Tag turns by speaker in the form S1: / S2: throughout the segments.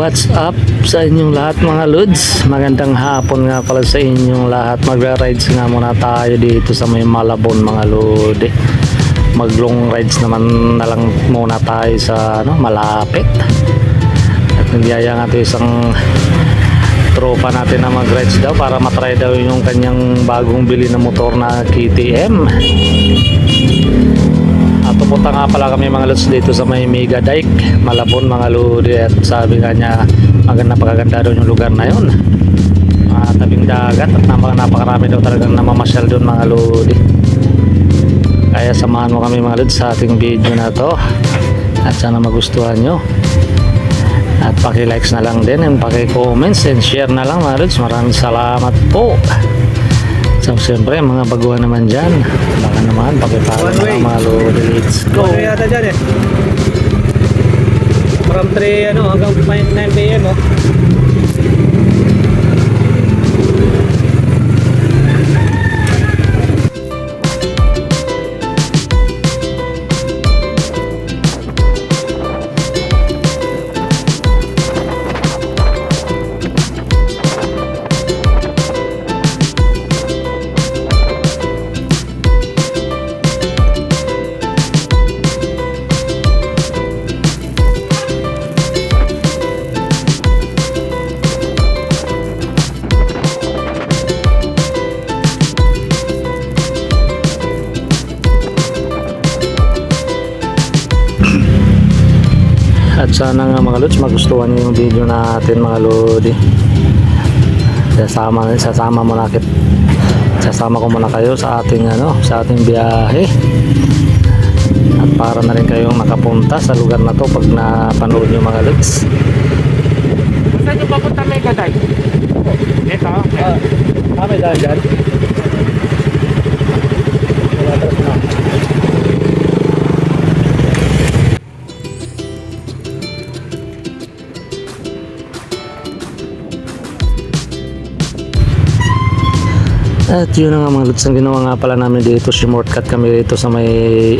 S1: What's up sa inyong lahat mga lods? Magandang hapon nga pala sa inyong lahat. Magra-rides nga muna tayo dito sa may Malabon mga lodi. Mag-long rides naman na lang muna tayo sa malapit. At nagyaya nga ito isang tropa natin na mag-rides daw para matry daw yung kanyang bagong bili na motor na KTM. At pupunta nga pala kami mga lods dito sa may Mega Dike, Malabon mga lodi. At sabi nga niya napakaganda daw yung lugar na yun, tabing dagat, at napakarami daw talagang namamasyal doon mga lodi. Kaya samahan mo kami mga lods sa ating video na to at sana magustuhan nyo. At paki-likes na lang din and paki-comments and share na lang mga lods. Maraming salamat po. So siyempre mga baguhan naman dyan, baka naman pakipalo na mga lodi. Let's go.
S2: Ano yata dyan from 3 hanggang 9 PM
S1: At sana nga mga lods magustuhan niyo yung video natin mga lodi. Sasama ko muna kayo sa ating sa ating biyahe. At para na rin kayong nakapunta sa lugar na to pag napanood niyo mga lods.
S2: Saan yung papunta Mega Dike? Ito?
S1: May dahil dyan. At yun na nga mga lods, ang ginawa nga pala namin dito, shortcut kami dito sa may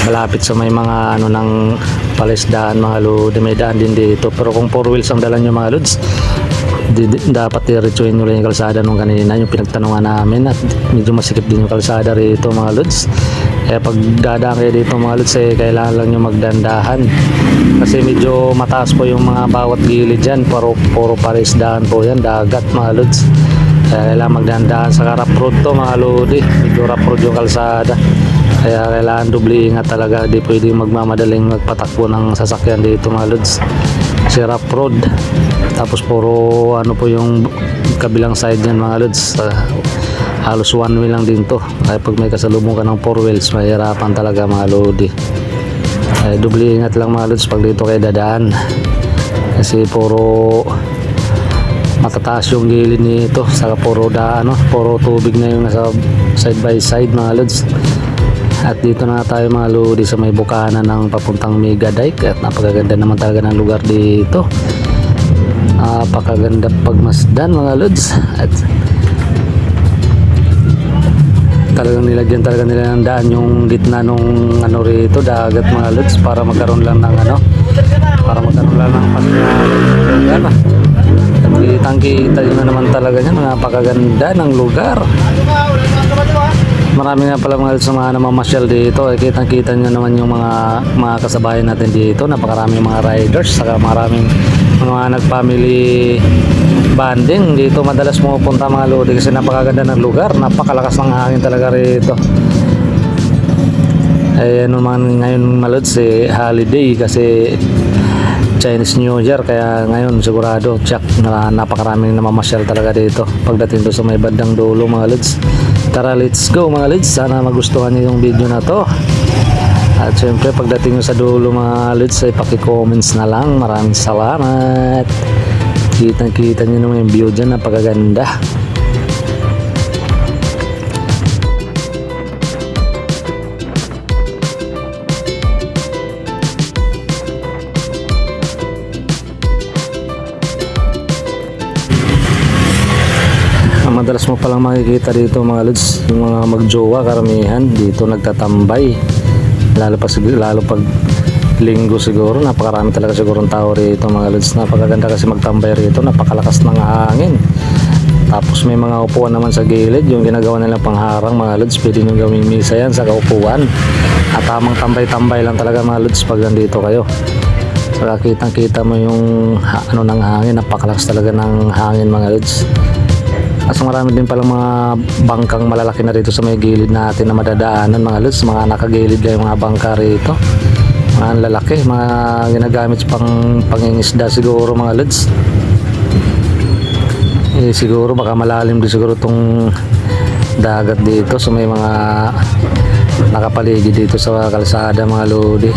S1: malapit sa may mga ng palisdaan mga lodi. May daan din dito, pero kung 4 wheels ang dala nyo mga lods, dapat diretsuhin nyo lang yung kalsada nung kanina, yung pinagtanungan namin. At medyo masikip din yung kalsada rito mga lods, kaya pag dadaan kayo dito mga lods kailangan lang nyo magdandahan kasi medyo mataas po yung mga bawat gilid dyan. Puro palisdaan po yan, dagat mga lods. Kaya kailangan magdandahan sa rough road to mga lodi. Medyo rough road yung kalsada, kaya kailangan doble ingat talaga. Di pwede magmamadaling magpatakbo ng sasakyan dito mga lods kasi rough road. Tapos puro po yung kabilang side yan mga lods, halos one way lang din to. Kaya pag may kasalubong ka ng 4 wheels mahirapan talaga mga lodi. Kaya doble ingat lang mga lods pag dito kayo dadaan kasi puro matataas yung gilid nito, saka puro tubig na yung nasa side by side mga lods. At dito na tayo mga lodi sa may bukana ng papuntang Mega Dike. At napakaganda naman talaga ng lugar dito, napakaganda pagmasdan mga lods. At talagang nilagyan talaga nila ng daan yung gitna nung rito, dagat mga lods, para magkaroon lang ng pasyalan. Kitang-kita yun na naman talaga niya. Napakaganda ng lugar. Marami nga pala mga sa mga namamasyal dito. Kitang-kita nyo naman yung mga kasabayan natin dito. Napakaraming mga riders, saka maraming mga nag-family banding dito. Madalas pumupunta mga lodi kasi napakaganda ng lugar. Napakalakas ng hangin talaga rito. Ano man ngayon malods holiday kasi Chinese New Year, kaya ngayon sigurado napakaraming namamasyal talaga dito pagdating doon sa may bandang dulo mga lods. Tara, let's go mga lods. Sana magustuhan niyo yung video na to. At syempre pagdating nyo sa dulo mga lods paki-comments na lang. Maraming salamat. Kitang-kita nyo naman yung view dyan, napakaganda. Madalas mo palang makikita dito mga lods, yung mga magjowa karamihan dito nagtatambay, lalo pag linggo siguro. Napakarami talaga siguro ng tao rito mga lods. Napakaganda kasi magtambay rito, napakalakas ng hangin. Tapos may mga upuan naman sa gilid, yung ginagawa nila pangharang mga lods. Pwede nyo gawing misa yan sa kaupuan. At tamang tambay-tambay lang talaga mga lods pag nandito kayo. Saka kitang-kita mo yung ano ng hangin, napakalakas talaga ng hangin mga lods. Kaso marami din pala mga bangkang malalaki na rito sa may gilid natin na madadaanan mga lods. Mga nakagilid lang yung mga bangka rito. Mga lalaki, mga ginagamit pang pangingisda siguro mga lods. Siguro baka malalim din siguro tong dagat dito. So may mga nakapaligid dito sa kalsada mga lodi.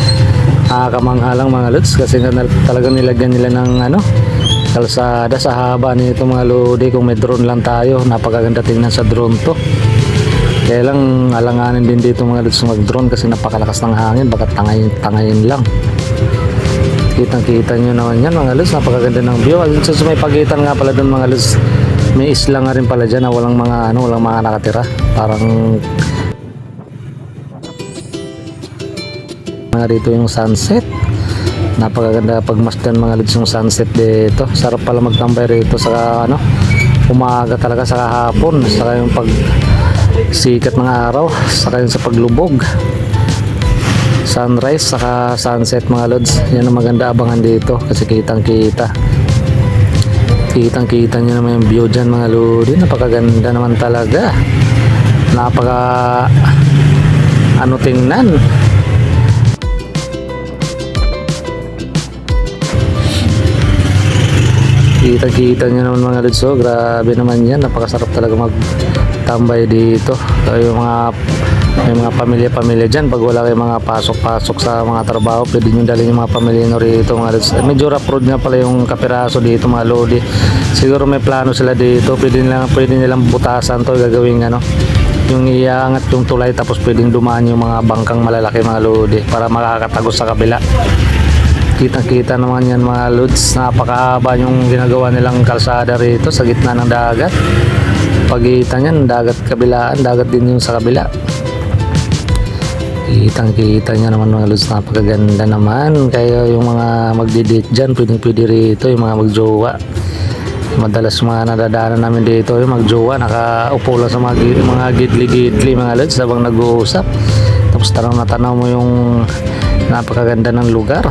S1: Nakakamangha lang mga lods kasi talagang nilagyan nila ng ano, kalsada sa haba nito mga lodi. Kung may drone lang tayo, napakaganda tingnan sa drone to. Kaya lang alanganin din dito mga lods mag drone kasi napakalakas ng hangin, baka tangayin lang. Kitang-kita nyo naman yan mga lods, napakaganda ng view. So may pagitan nga pala doon mga lods, may isla nga rin pala dyan na walang mga ano, walang mga nakatira. Parang mga dito yung sunset, napakaganda pagmasdan mga lods yung sunset dito. Sarap pala magtambay rito sa ano, umaga talaga, sa hapon, saka yung pag sikat ng araw, saka yung sa paglubog, sunrise saka sunset mga lods. Yan ang maganda abangan dito kasi kitang-kita nyo naman yung view dyan mga lodi. Napakaganda naman talaga, napaka ano tingnan. Kita nyo naman mga lods. So grabe naman yan, napakasarap talaga magtambay dito. Yung may mga pamilya-pamilya dyan, pag wala kayong mga pasok-pasok sa mga trabaho, pwede nyo dalhin yung mga pamilya nyo rito mga lods. Medyo rough road nga pala yung kapiraso dito mga lodi. Siguro may plano sila dito, pwede nilang butasan to, gagawing ano, yung iangat yung tulay, tapos pwedeng dumaan yung mga bangkang malalaki mga lodi para makakatagos sa kabila. Kita naman yan mga lods, napakahaba yung ginagawa nilang kalsada rito sa gitna ng dagat. Pagitan yan, dagat kabilaan, dagat din yung sa kabila. Kita nyo naman mga lods, napakaganda naman. Kaya yung mga magdi-date dyan, pwede rito, yung mga magjowa. Madalas mga nadadaanan namin dito yung magjowa, nakaupo lang sa mga gidli-gidli mga lods habang nag-uusap. Tapos tanaw mo yung napakaganda ng lugar,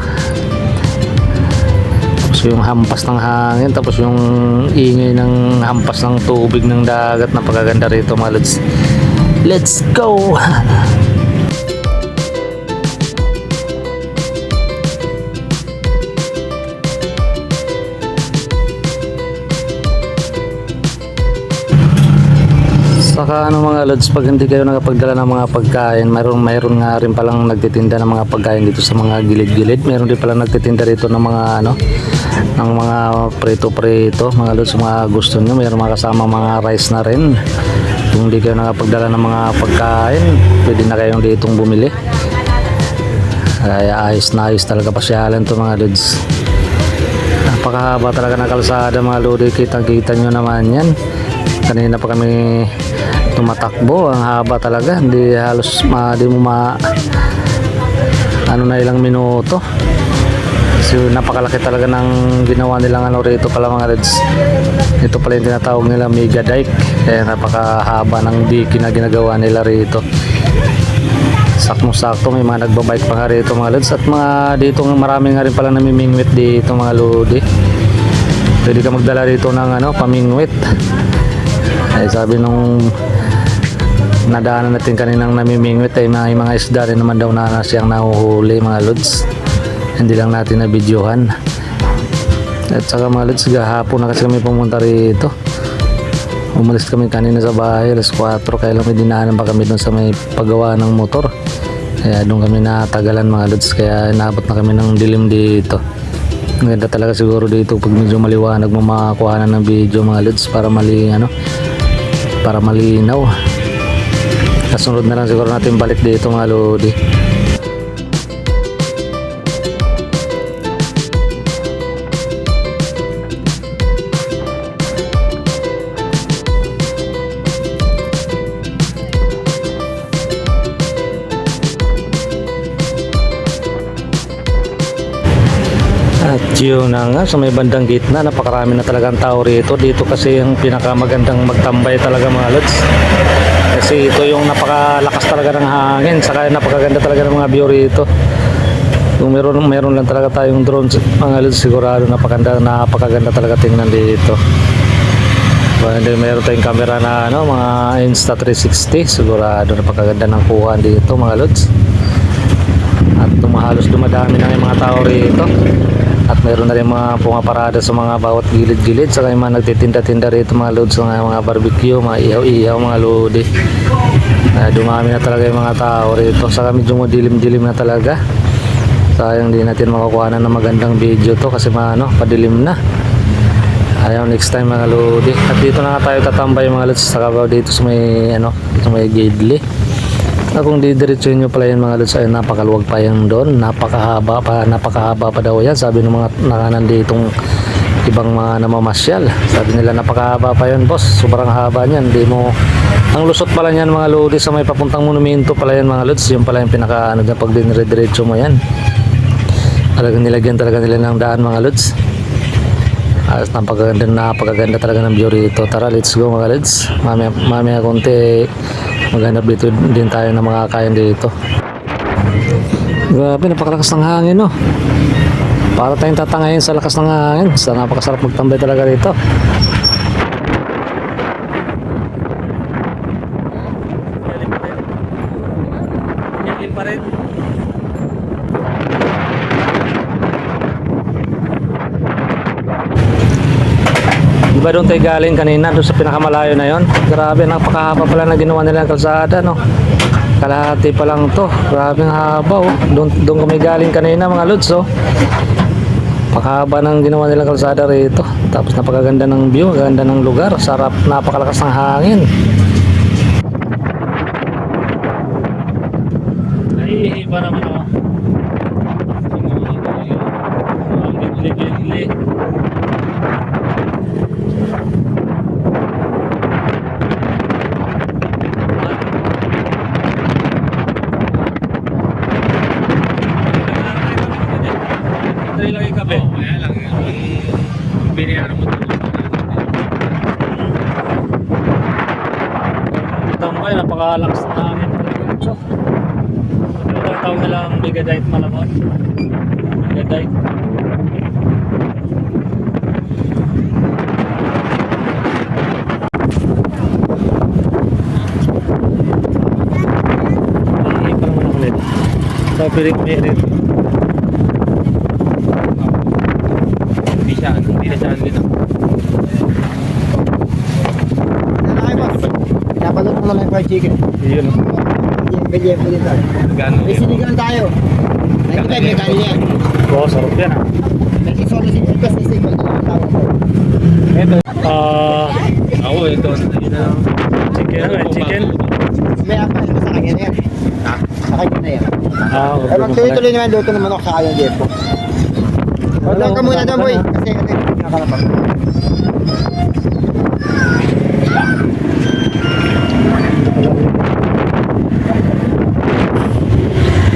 S1: tapos yung hampas ng hangin, tapos yung ingay ng hampas ng tubig ng dagat. Napakaganda rito mga lods. Let's go! Saka ano mga lods, pag hindi kayo nakapagdala ng mga pagkain, mayroon nga rin palang nagtitinda ng mga pagkain dito sa mga gilid-gilid. Mayroon din palang nagtitinda rito ng mga ano, ng mga prito-prito mga lods. Mga gusto nyo, mayroon mga kasama mga rice na rin. Kung hindi kayo nakapagdala ng mga pagkain, pwede na kayong ditong bumili. Kaya ayos na ayos talaga pasyalan to mga lods. Napakahaba talaga ng kalsada mga lodi, kitang-kita nyo naman yan. Kanina pa kami tumatakbo, ang haba talaga, hindi halos di mo ano na ilang minuto. So napakalaki talaga ng ginawa nilang ano rito pala mga lods. Ito pala yung tinatawag nila mega dike, kaya napakahaba ng dike na ginagawa nila rito. Sakto may mga nagbabike pa nga rito mga lods. At mga dito marami nga rin pala namimingwit dito mga lodi. Pwede ka magdala rito ng ano, pamingwit. Ay sabi nung nadaanan natin kaninang namimingwit ay may mga isda rin naman daw na siyang nahuhuli mga lods. Hindi lang natin na videohan. At saka mga lods, gahapon na kasi kami pumunta rito. Umalis kami kanina sa bahay alas 4, kaya lang may dinaanan pa kami doon sa may paggawa ng motor. Kaya doon kami natagalan mga lods, kaya inabot na kami ng dilim dito. Ang ganda talaga siguro dito pag medyo maliwanag mo makakuha ng video mga lods para malinaw. Kasunod na lang siguro natin balik dito mga lodi. Yun na nga, sa may bandang gitna, napakarami na talagang tao rito. Dito kasi yung pinakamagandang magtambay talaga mga lods. Kasi ito yung napakalakas talaga ng hangin, saka napakaganda talaga ng mga view rito. Kung meron lang talaga tayong drone mga lods, sigurado napakaganda talaga tingnan dito. Well, meron tayong camera na mga Insta360, sigurado napakaganda ng kuha dito mga lods. At halos dumadami na yung mga tao rito. At meron na rin mga pumaparada sa mga bawat gilid-gilid, saka yung mga nagtitinda-tinda rito mga lods, mga barbecue, mga ihaw-ihaw, mga lodi. Dumami na talaga yung mga tao rito, saka medyo madilim-dilim na talaga. Sayang di natin makukuha na ng magandang video to kasi padilim na. Ayaw next time mga lodi. At dito na nga tayo tatambay mga lods sa kabaw dito sa may sa may Gidli. Kung didiretsuhin nyo pala yun mga lods ay napakaluwag pa yan doon, napakahaba pa daw yan, sabi ng mga nanditong ibang mga namamasyal. Sabi nila napakahaba pa yun boss, sobrang haba niyan. Ang lusot pala niyan mga lodi sa may papuntang monumento pala yan mga lods, yung pala yung pinaka dyan pag dinire-diretso mo yan. Talagang nilagyan talaga nila ng daan mga lods. Napakaganda talaga ng view rito. Tara, let's go mga lods. Mamaya konti maghanap dito din tayo ng mga kain dito. Grabe, napakalakas ng hangin para tayong tatangayin sa lakas ng hangin. Napakasarap magtambay talaga rito.
S2: Yakin pa rin.
S1: Diba doon tayo galing kanina, doon sa pinakamalayo na yon? Grabe, napakahaba pala na ginawa nila ng kalsada, Kalahati pa lang to. Grabe ang haba, Doon kami galing kanina mga lods, Pakahaba ng ginawa nilang kalsada rito. Tapos napakaganda ng view, ganda ng lugar, sarap, napakalakas ng hangin.
S2: Naiiba naman ako. Ang gigli-gigli. Lagi kape. Kaya lang. Binayaran mo dito.
S1: Tambay, napakalakas ng hangin. Ito tawag nila ang Megadite Malamon. Megadite. Hindi pa naman ako ulit. So, piling merit.
S2: Hindi na siya din ako.
S3: Napanood mo naman yung fried chicken.
S1: Yun.
S3: Ganyan po dito.
S2: Gano'n
S3: May sinigang tayo. Nakikita may kanin yan.
S1: Oo, sarap yan
S3: Nagsisolo si Lucas ni Sigmund. Ang tawag ko.
S1: Ito.
S2: Ako, ito.
S1: Chicken.
S3: May apa, sa kanya na yan. Sa kanya na yan. Ay, magtuloy-tuloy naman luto ng manok sa kanyang Jepo. Order ka muna doon, boy. Kasi ano yung pinakalapag.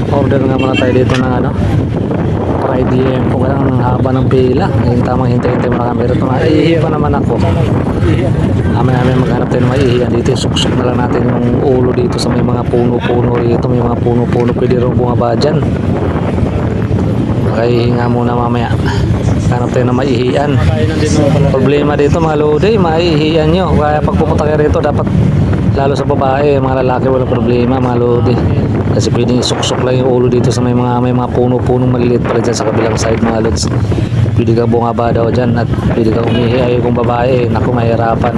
S1: Order nga muna tayo dito ng para IDM kung kailangan ng haba ng pila. Yung tamang hintay-hintay mo na kami. Pero maiihi pa naman ako. Amin maghanap tayo ng maiihian dito. Suksok na lang natin yung ulo dito sa may mga puno-puno rito. May mga puno-puno pwede rin bumaba dyan. Makahihinga muna mamaya. Hanap tayo ng maihian. Problema dito mga lodi, maihian nyo. Kaya pag pupunta kayo rito dapat lalo sa babae, mga lalaki walang problema mga lodi. Kasi pwedeng isuksok lang yung ulo dito sa may mga puno-punong maliliit pala dyan sa kabilang side mga lods. Pwede ka bungaba daw dyan at pwede ka umihi. Ayaw kong babae, naku mahirapan.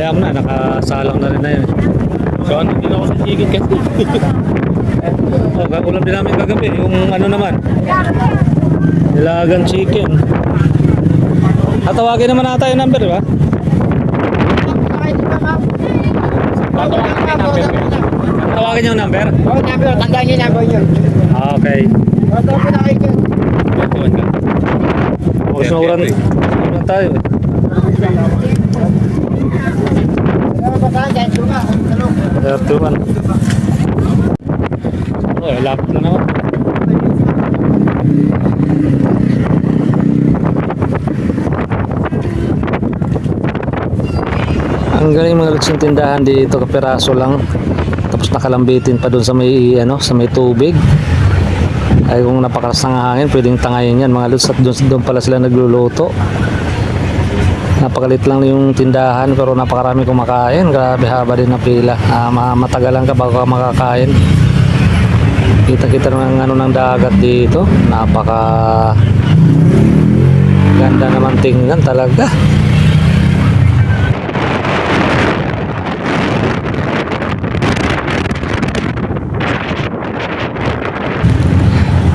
S1: Kaya mo na, nakasalang na rin na yun.
S2: So, ano din ako sa sigit kasi.
S1: Oh, ulam din namin kagabi, yung ano naman, nilagang chicken. At tawagin naman natin yung number, di ba? Tawagin yung number?
S3: Oo, number. Tandaan niyo yung number niyo.
S1: Ah, okay.
S3: Ito po na kayo dyan.
S1: O, sunuran tayo.
S3: Ano ba saan? Dahil suma. Talong.
S1: 31. Oh, lapit na naman. Ang galing mga lutsing tindahan dito, kapiraso lang. Tapos nakalambitin pa doon sa may ano, sa may tubig. Ay kung napakalas ng hangin, pwedeng tangayin yan mga luts, at doon pala sila nagluluto. Napakalit lang yung tindahan pero napakarami kumakain. Grabe, haba din na pila. Matagalan ka bago ka makakain. Kita-kita ng ano ng dagat dito. Napaka ganda naman tingnan talaga.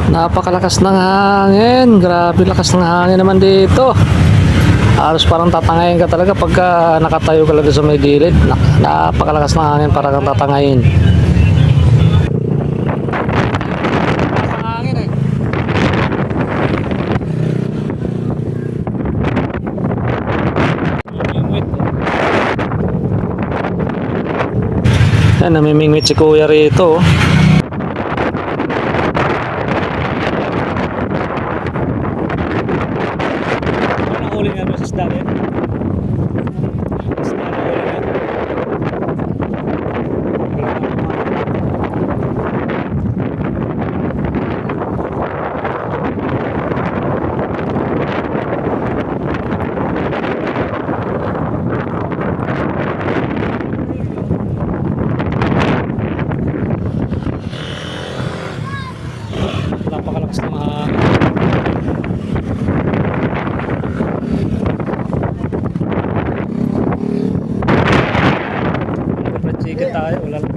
S1: Napakalakas ng hangin. Grabe lakas ng hangin naman dito. Halos parang tatangayin ka talaga pagka nakatayo ka lang sa may gilid. Napakalakas ng hangin, parang kang tatangayin. Hangin eh. Yan, namimingwit si kuya rito. Huli nga ba sa isda din? Isda na huli nga. Napakalakas ng hangin. Chicken tayo, wala lang.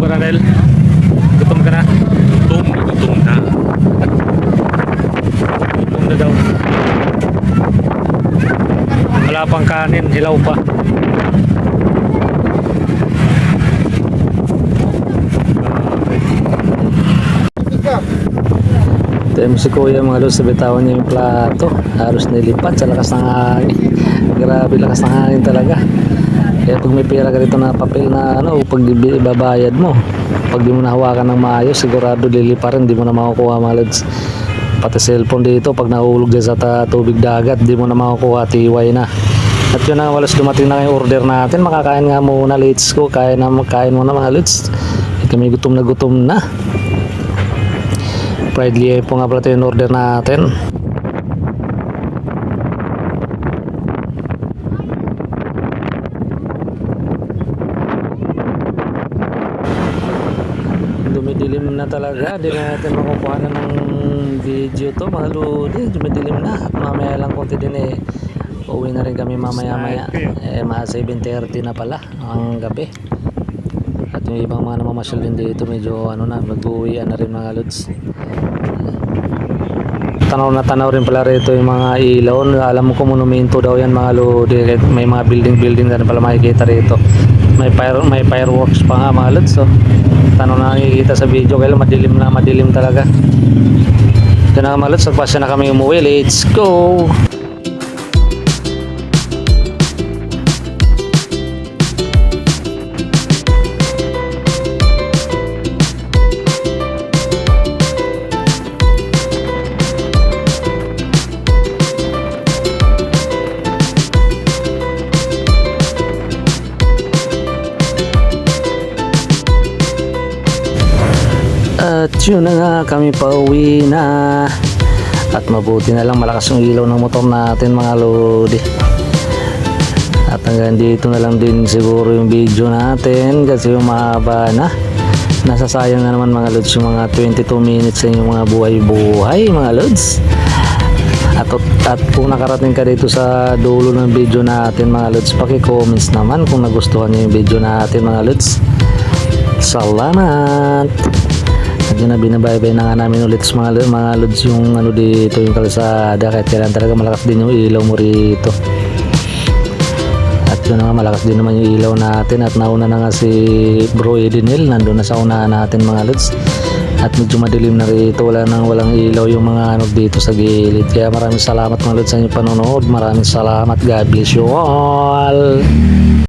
S1: Ranel, gutom ka na?
S2: Gutom na.
S1: Gutom na daw. Wala pang kanin, hilaw pa. Ito si kuya mga los, bitawan niya yung plato. Halos nilipat sa lakas ng hangin. Grabe lakas ng hangin talaga. Kaya pag may pera ka dito na papel na ano, pag ibabayad mo, pag di mo nahawakan ng maayos, sigurado lilipa rin, di mo na makukuha mga lods. Pati cellphone dito, pag nahulog dyan sa tubig dagat, di mo na makukuha, tiway na. At yun na, walas dumating na yung order natin, makakain nga muna, let's go, kain muna mga lods. Kami gutom na. Fried liempo nga pala ito yung order natin. Dumidilim na talaga, di natin makukuha na ng video to mga lodi. Dumidilim na, mamaya lang konti din eh. Uuwi na rin kami mamaya mga 7:30 na pala ang gabi. At yung ibang mga namamasyal din dito medyo ano na, mag-uwian na rin mga lods. Tanaw rin pala rito yung mga ilaw. Alam mo kung monumento daw yan mga lodi. May mga building na rin pala makikita rito. May fireworks pa nga mga lods. So, tanaw na nakikita sa video. Kaya madilim talaga. Ito na mga lods. Pagpasya na kami umuwi. Let's go! yun na nga, kami pauwi na. At mabuti na lang malakas yung ilaw ng motor natin mga lodi. At hanggang dito na lang din siguro yung video natin kasi yung mahaba na. Nasasayang na naman mga lods yung mga 22 minutes sa inyong mga buhay-buhay mga lods. At kung nakarating ka dito sa dulo ng video natin mga lods, paki-comments naman kung nagustuhan niyo yung video natin mga lods. Salamat! At yun na, binabaybay na nga namin ulit sa mga lods yung ano dito, yung kalsada, kahit kailan talaga malakas din yung ilaw mo rito. At yun na nga, malakas din naman yung ilaw natin. At nauna na nga si Bro Edinel, nandun na sa unahan natin mga lods. At medyo madilim na rito, walang ilaw yung mga ano dito sa gilid. Kaya maraming salamat mga lods sa inyong panonood. Maraming salamat, God bless you all.